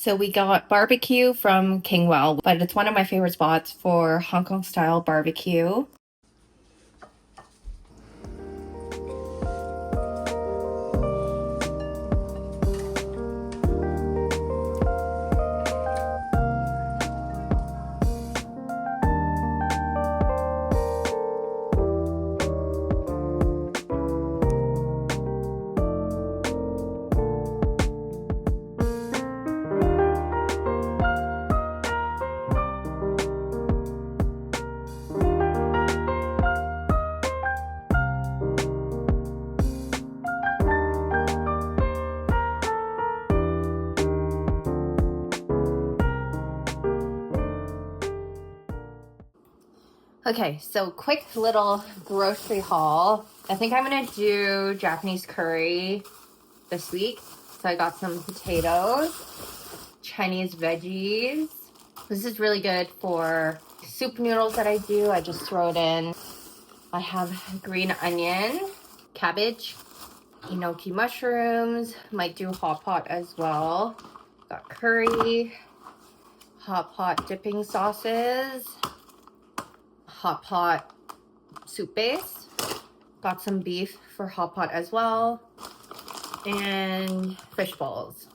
So we got barbecue from Kingwell, but it's one of my favorite spots for Hong Kong style barbecue. Okay, so quick little grocery haul. I think I'm gonna do Japanese curry this week. So I got some potatoes, Chinese veggies. This is really good for soup noodles that I do. I just throw it in. I have green onion, cabbage, enoki mushrooms, might do hot pot as well. Got curry, hot pot dipping sauces, hot pot soup base. Got some beef for hot pot as well, and fish balls.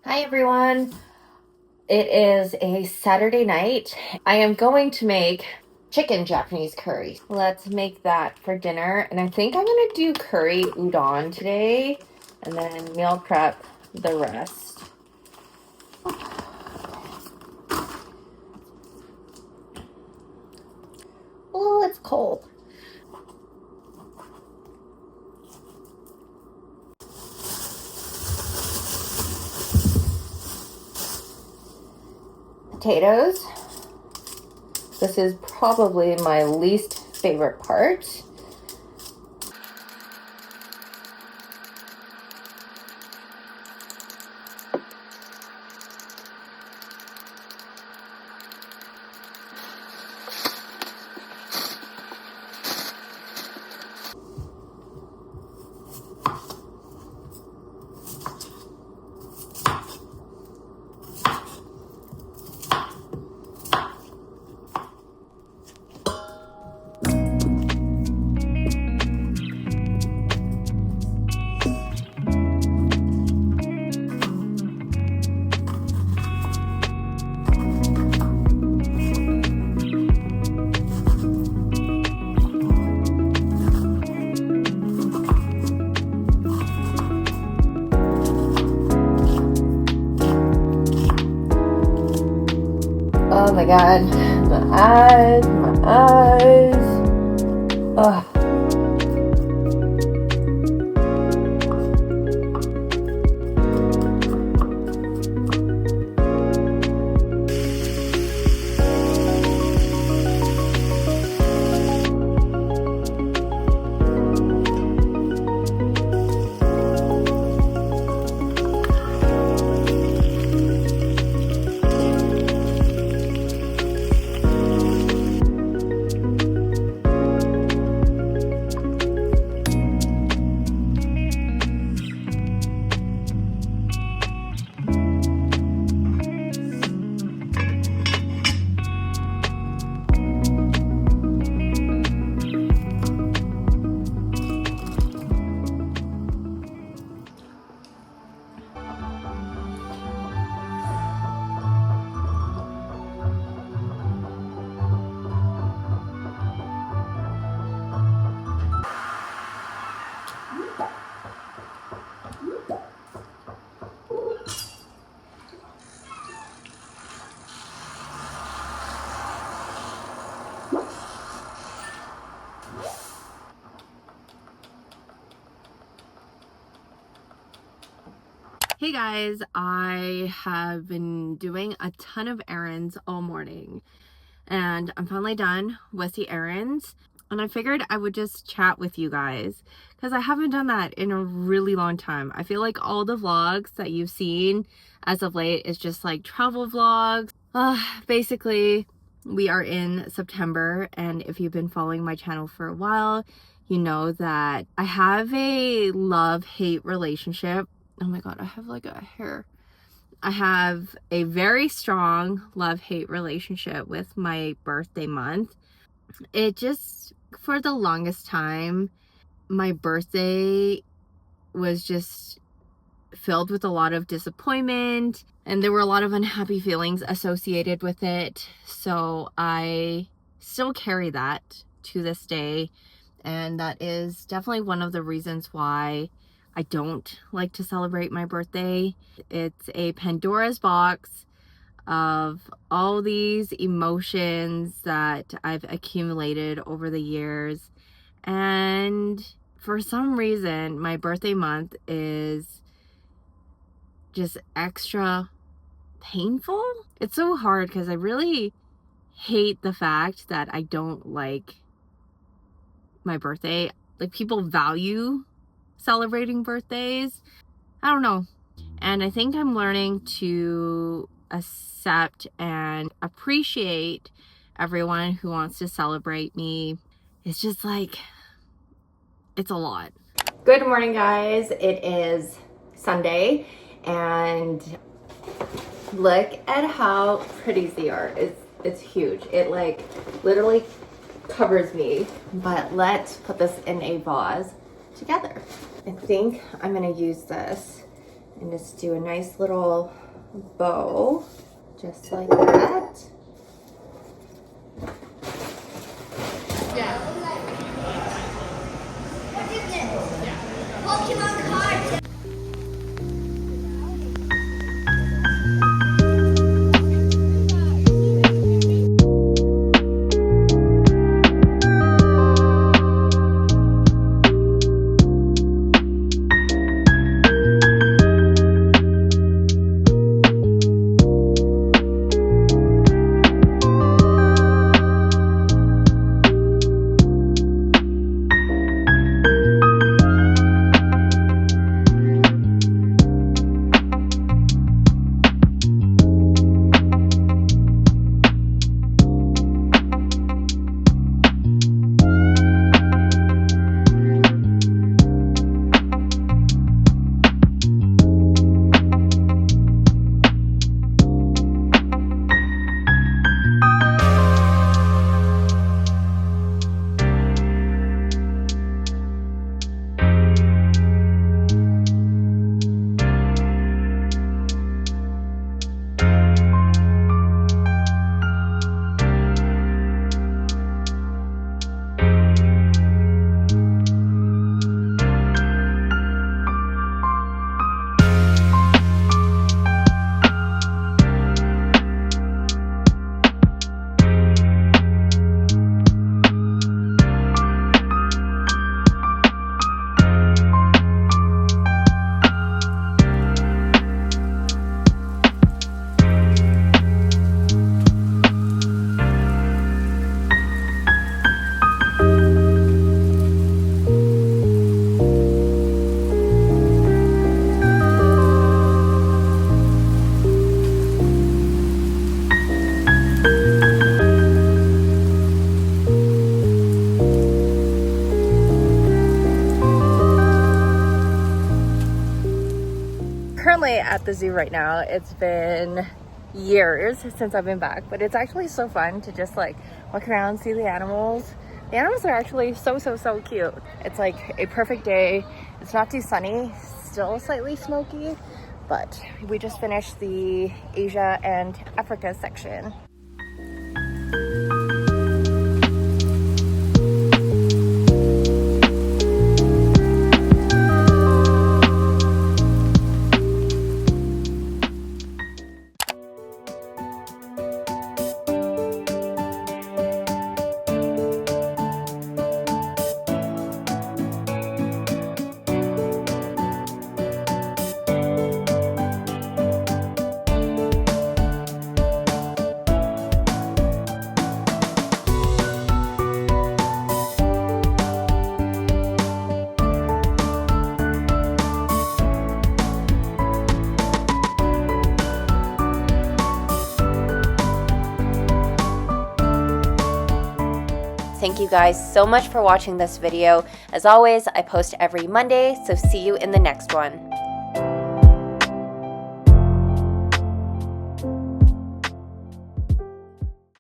Hi everyone, it is a Saturday night. I am going to make chicken Japanese curry. Let's make that for dinner, and I think I'm gonna do curry udon today and then meal prep the rest. Oh, it's cold. Potatoes. This is probably my least favorite part. Oh my god, my eyes. Ugh. Hey guys, I have been doing a ton of errands all morning and I'm finally done with the errands, and I figured I would just chat with you guys because I haven't done that in a really long time. I feel like all the vlogs that you've seen as of late is just like travel vlogs. Basically, we are in September, and if you've been following my channel for a while, you know that I have a love-hate relationship. Oh my god, I have like a hair. I have a very strong love-hate relationship with my birthday month. It just, for the longest time, my birthday was just filled with a lot of disappointment, and there were a lot of unhappy feelings associated with it. So I still carry that to this day, and that is definitely one of the reasons why I don't like to celebrate my birthday. It's a Pandora's box of all these emotions that I've accumulated over the years, and for some reason my birthday month is just extra painful. It's so hard because I really hate the fact that I don't like my birthday. Like, people value celebrating birthdays. I don't know. And I think I'm learning to accept and appreciate everyone who wants to celebrate me. It's just like, it's a lot. Good morning, guys. It is Sunday, and look at how pretty they are. It's huge. It like literally covers me. But let's put this in a vase together. I think I'm gonna use this and just do a nice little bow, just like that. Yeah. What is this? Yeah. Pokemon cards. Currently at the zoo right now. It's been years since I've been back, but it's actually so fun to just like walk around, see the animals. The animals are actually so cute. It's like a perfect day. It's not too sunny, still slightly smoky, but we just finished the Asia and Africa section. Thank you guys so much for watching this video. As always, I post every Monday, so see you in the next one.